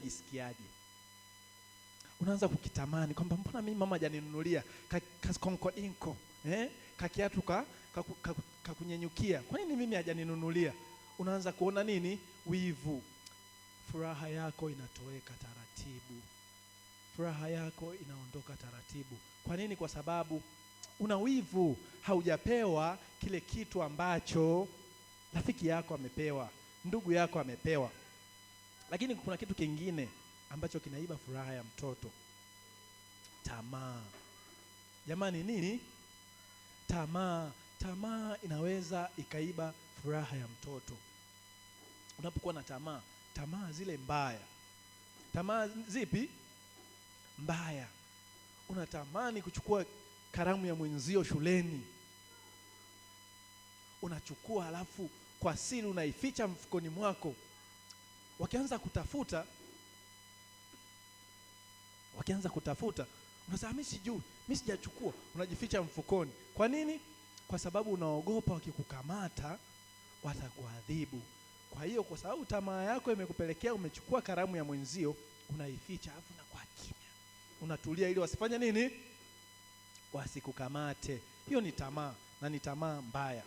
unajisikiaje? Unaanza kukitamani kwamba mbona mimi mama hajaninunulia kaskonkodinko, kakiatu kakunyenyukia, kwa nini mimi hajaninunulia? Unaanza kuona nini? Wivu. Furaha yako inatoweka taratibu, furaha yako inaondoka taratibu. Kwa nini? Kwa sababu una wivu, haujapewa kile kitu ambacho rafiki yako amepewa, ndugu yako amepewa. Lakini kuna kitu kingine ambacho kinaiba furaha ya mtoto: tamaa. Jamani, nini? Tamaa. Tamaa inaweza ikaiba furaha ya mtoto. Unapokuwa na tamaa, tamaa zile mbaya. Tamaa zipi? Mbaya. Unatamani kuchukua karamu ya mwenzio shuleni, unachukua alafu kwa siri unaificha mfukoni mwako. Wakianza kutafuta, unasema mimi sijui, mimi sijachukua, unajificha mfukoni. Kwa nini? Kwa sababu unaogopa wakikukamata watakuadhibu. Kwa hiyo kwa sababu tamaa yako imekupelekea umechukua karamu ya mwenzio, unaificha alafu unakuwa kimya, unatulia ili wasifanye nini? Wasikukamate. Hiyo ni tamaa, na ni tamaa mbaya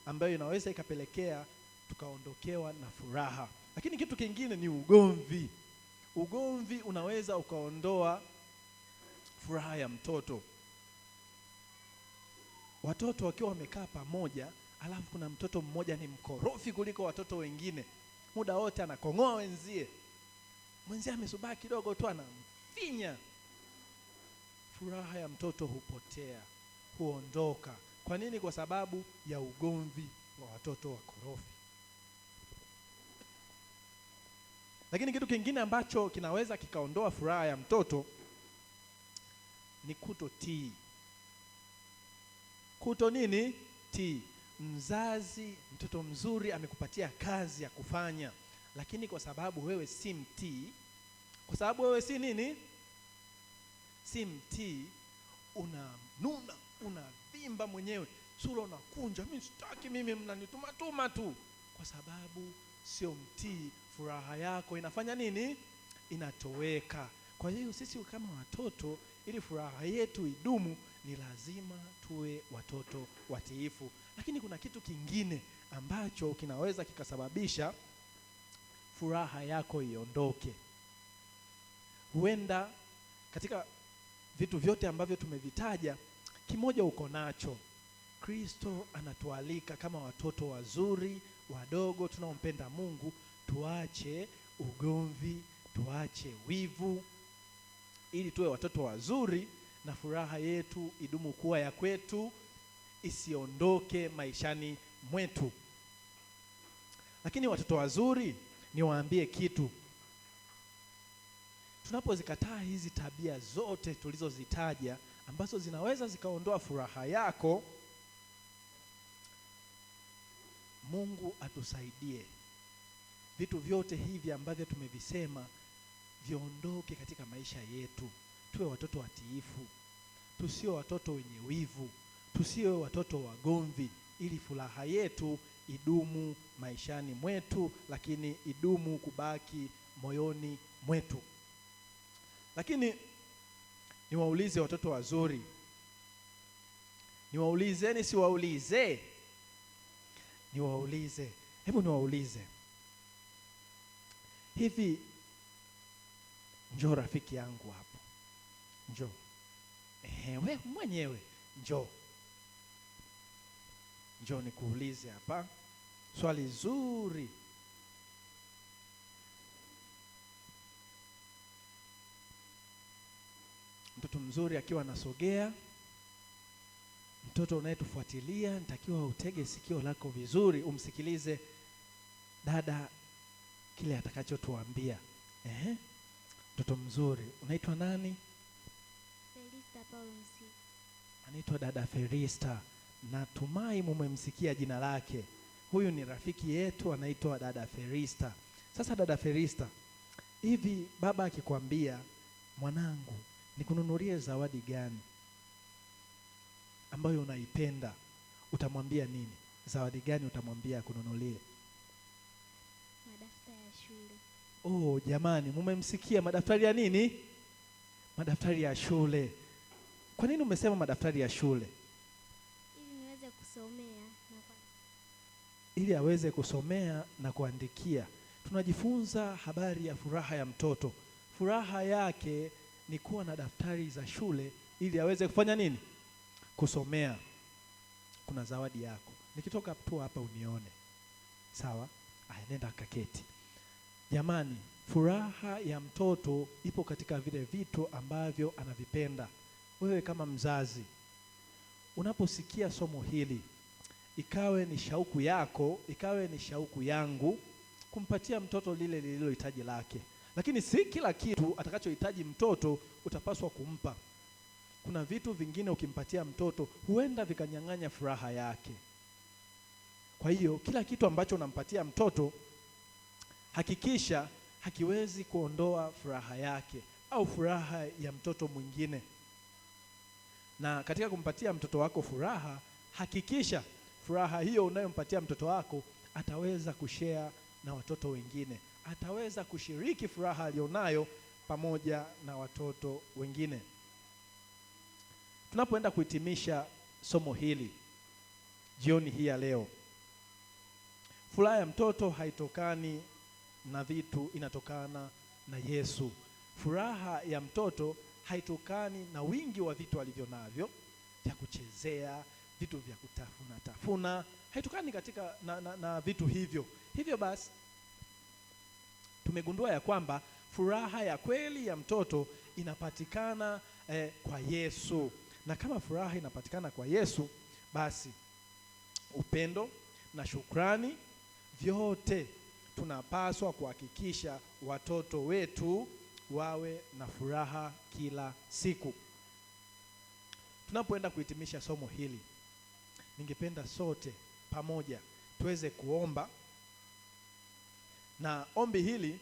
ambayo inaweza ikapelekea tukaondokewa na furaha. Lakini kitu kingine ni ugomvi. Ugomvi unaweza ukaondoa furaha ya mtoto. Watoto wakiwa wamekaa pamoja, alafu kuna mtoto mmoja ni mkorofi kuliko watoto wengine, muda wote anakong'oa wenzie amesubaa kidogo tu anamfinya, furaha ya mtoto hupotea, huondoka. Kwa nini? Kwa sababu ya ugomvi wa watoto wakorofi. Lakini kitu kingine ambacho kinaweza kikaondoa furaha ya mtoto ni kutotii. Kuto nini? Tii. Mzazi, mtoto mzuri amekupatia kazi ya kufanya, lakini kwa sababu wewe si mtii, kwa sababu wewe si nini? Si mtii, unanuna, unavimba mwenyewe, sura unakunja, mimi sitaki, mimi mnanituma tu. Kwa sababu sio mtii, furaha yako inafanya nini? Inatoweka. Kwa hiyo sisi kama watoto, ili furaha yetu idumu, ni lazima tuwe watoto watiifu. Lakini kuna kitu kingine ambacho kinaweza kikasababisha furaha yako iondoke. Huenda katika vitu vyote ambavyo tumevitaja, kimoja uko nacho. Kristo anatualika kama watoto wazuri, wadogo, tunaompenda Mungu, tuache ugomvi, tuache wivu, ili tuwe watoto wazuri na furaha yetu idumu kuwa ya kwetu, isiondoke maishani mwetu. Lakini watoto wazuri, niwaambie kitu. Tunapozikataa hizi tabia zote tulizozitaja ambazo zinaweza zikaondoa furaha yako, Mungu atusaidie vitu vyote hivi ambavyo tumevisema viondoke katika maisha yetu. Tuwe watoto watiifu, tusio watoto wenye wivu, tusio watoto wagomvi, ili furaha yetu idumu maishani mwetu, lakini idumu kubaki moyoni mwetu. Lakini niwaulize watoto wazuri, niwaulizeni, siwaulize, niwaulize, hebu niwaulize hivi, njoo rafiki yangu hapo, njoo, wewe mwenyewe njoo nikuulize hapa swali zuri. Mtoto mzuri akiwa anasogea, mtoto unayetufuatilia, nitakiwa utege sikio lako vizuri, umsikilize dada kile atakachotuambia. Mtoto mzuri, unaitwa nani? Felista Paulo Msi. Anaitwa dada Felista. Natumai mumemsikia jina lake. Huyu ni rafiki yetu, anaitwa dada Felista. Sasa dada Felista, hivi baba akikwambia, mwanangu, nikununulie zawadi gani ambayo unaipenda, utamwambia nini? Zawadi gani utamwambia akununulie? Madaftari ya shule. Oh jamani, mumemsikia, madaftari ya nini? Madaftari ya shule. Kwa nini umesema madaftari ya shule? ili niweze kusomea na kwa Ili aweze kusomea na kuandikia. Tunajifunza habari ya furaha ya mtoto. Furaha yake ni kuwa na daftari za shule ili aweze kufanya nini? Kusomea. Kuna zawadi yako. Nikitoka tu hapa unione. Sawa? Aya, nenda kaketi. Jamani, furaha ya mtoto ipo katika vile vitu ambavyo anavipenda. Wewe kama mzazi, unaposikia somo hili, ikawe ni shauku yako, ikawe ni shauku yangu kumpatia mtoto lile lililo hitaji lake. Lakini si kila kitu atakachohitaji mtoto utapaswa kumpa. Kuna vitu vingine ukimpatia mtoto huenda vikanyang'anya furaha yake. Kwa hiyo kila kitu ambacho unampatia mtoto hakikisha hakiwezi kuondoa furaha yake au furaha ya mtoto mwingine. Na katika kumpatia mtoto wako furaha, hakikisha furaha hiyo unayompatia mtoto wako ataweza kushare na watoto wengine. Ataweza kushiriki furaha alionayo pamoja na watoto wengine. Tunapoenda kuhitimisha somo hili jioni hii ya leo, furaha ya mtoto haitokani na vitu, inatokana na Yesu. Furaha ya mtoto haitokani na wingi wa vitu alivyo navyo vya kuchezea, vitu vya kutafuna tafuna, haitokani katika na vitu hivyo. Hivyo basi tumegundua ya kwamba furaha ya kweli ya mtoto inapatikana kwa Yesu. Na kama furaha inapatikana kwa Yesu, basi upendo na shukrani vyote tunapaswa kuhakikisha watoto wetu wawe na furaha kila siku. Tunapoenda kuhitimisha somo hili, ningependa sote pamoja tuweze kuomba, na ombi hili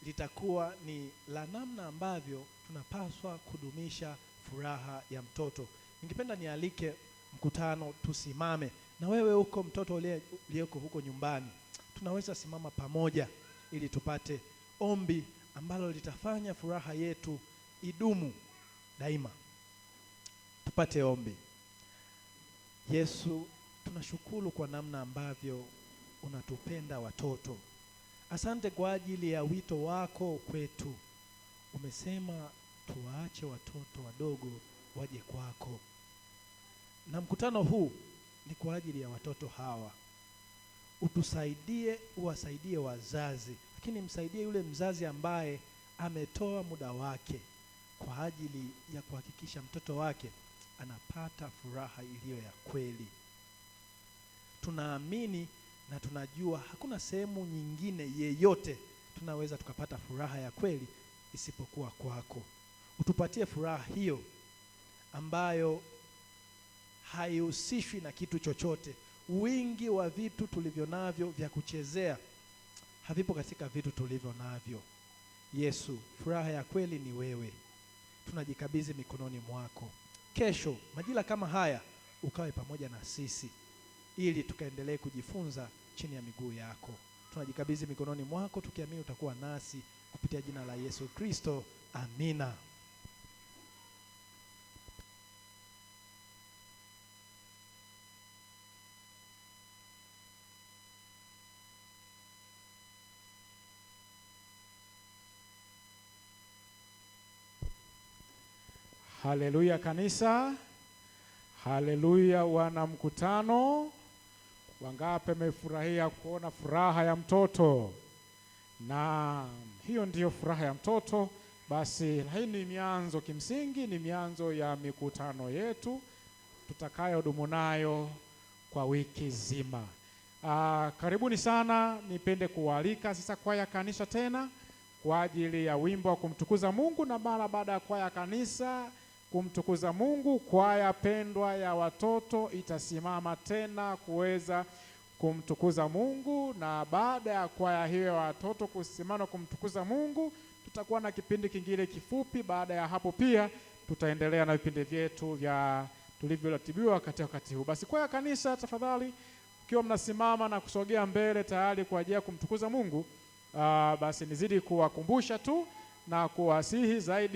litakuwa ni la namna ambavyo tunapaswa kudumisha furaha ya mtoto. Ningependa nialike mkutano tusimame, na wewe uko mtoto uliyeko huko nyumbani, tunaweza simama pamoja ili tupate ombi ambalo litafanya furaha yetu idumu daima. Tupate ombi. Yesu, tunashukuru kwa namna ambavyo unatupenda watoto. Asante kwa ajili ya wito wako kwetu. Umesema tuwaache watoto wadogo waje kwako. Na mkutano huu ni kwa ajili ya watoto hawa. Utusaidie, uwasaidie wazazi, lakini msaidie yule mzazi ambaye ametoa muda wake kwa ajili ya kuhakikisha mtoto wake anapata furaha iliyo ya kweli. Tunaamini na tunajua hakuna sehemu nyingine yeyote tunaweza tukapata furaha ya kweli isipokuwa kwako. Utupatie furaha hiyo ambayo haihusishwi na kitu chochote. Wingi wa vitu tulivyo navyo vya kuchezea havipo katika vitu tulivyo navyo. Yesu, furaha ya kweli ni wewe. Tunajikabidhi mikononi mwako. Kesho majira kama haya ukawe pamoja na sisi ili tukaendelee kujifunza chini ya miguu yako. Tunajikabidhi mikononi mwako tukiamini utakuwa nasi kupitia jina la Yesu Kristo. Amina. Haleluya kanisa. Haleluya wana mkutano. Wangapi wamefurahia kuona furaha ya mtoto? Na hiyo ndiyo furaha ya mtoto. Basi hii ni mianzo, kimsingi ni mianzo ya mikutano yetu tutakayodumu nayo kwa wiki zima. Karibuni sana. Nipende kualika sasa kwaya kanisa tena kwa ajili ya wimbo wa kumtukuza Mungu, na mara baada ya kwaya kanisa kumtukuza Mungu, kwaya pendwa ya watoto itasimama tena kuweza kumtukuza Mungu. Na baada ya kwaya hiyo ya watoto kusimama kumtukuza Mungu, tutakuwa na kipindi kingine kifupi. Baada ya hapo pia tutaendelea na vipindi vyetu vya tulivyoratibiwa katika wakati huu. Basi kwaya kanisa, tafadhali ukiwa mnasimama na kusogea mbele tayari kwa ajili ya kumtukuza Mungu, basi nizidi kuwakumbusha tu na kuwasihi zaidi